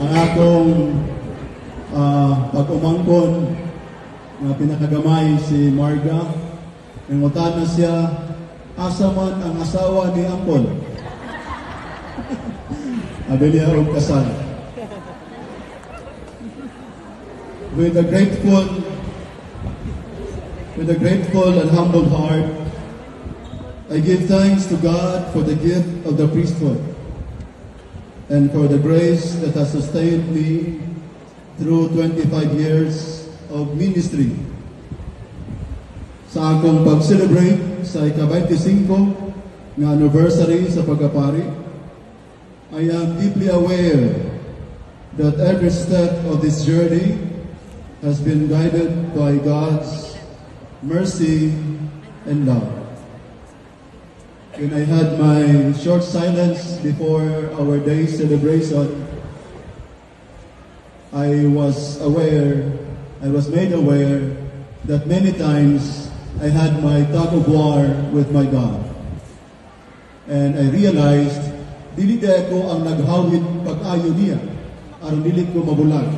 ang akong pag-umangkon na pinakagamay si Marga. Nangutan na siya, asa man ang asawa ni Ampon. Abili ang kasal. With a grateful and humble heart, I give thanks to God for the gift of the priesthood and for the grace that has sustained me through 25 years of ministry. Sa akong pag-celebrate sa ika-25 na anniversary sa pagkapari, I am deeply aware that every step of this journey has been guided by God's mercy and love. When I had my short silence before our day's celebration, I was made aware that many times I had my tug of war with my God. And I realized, dili ko ang naghawid pag-ayo niya, aron dili ko mabulag.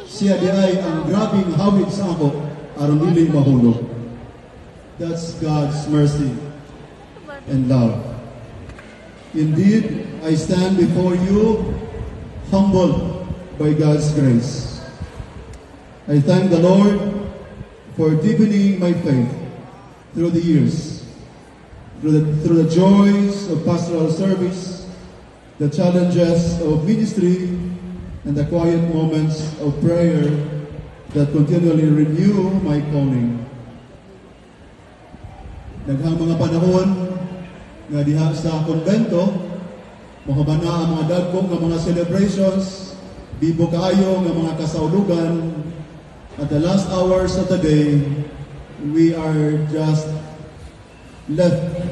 Siya di ay ang grabing hawid sa ako, aron dili mahulog. That's God's mercy and love. Indeed, I stand before you humbled by God's grace. I thank the Lord for deepening my faith through the years, through the joys of pastoral service, the challenges of ministry, and the quiet moments of prayer that continually renew my calling. Daghang mga panahon nga diha sa konbento, mahabana ang mga dagkong nga mga celebrations, bibo kaayo nga mga kasaulugan. At the last hours of the day, we are just left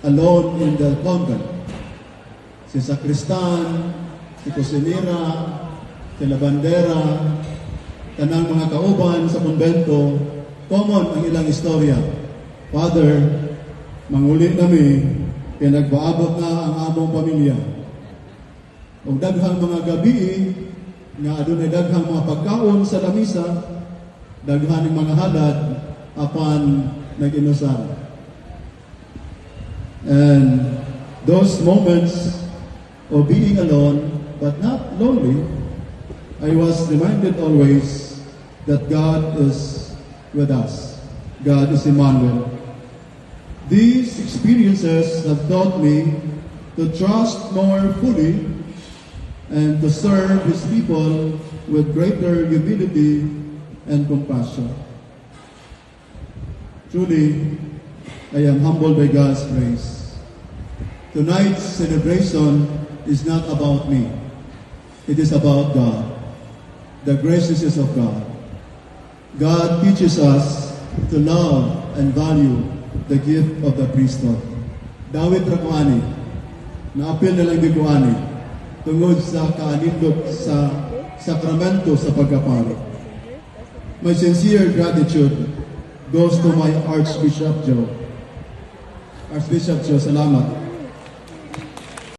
alone in the convent. Si Sakristan, si Cosinera, si Labandera, tanang mga kauban sa konbento, common ang ilang istorya. Father, manguli nami, kaya nagpaabot na ang among pamilya. O daghang mga gabi, nga adunay daghang mga pagkaon sa lamisa, daghan ng mga halad, apan nag-inusal. And those moments of being alone, but not lonely, I was reminded always that God is with us. God is Emmanuel. These experiences have taught me to trust more fully and to serve His people with greater humility and compassion. Truly, I am humbled by God's grace. Tonight's celebration is not about me. It is about God, the graciousness of God. God teaches us to love and value the gift of the priesthood. Dawit rakuani, naapil na lang di kuani, tungod sa kaanindot sa sakramento sa pagkapari. My sincere gratitude goes to my Archbishop Joe. Archbishop Joe, salamat.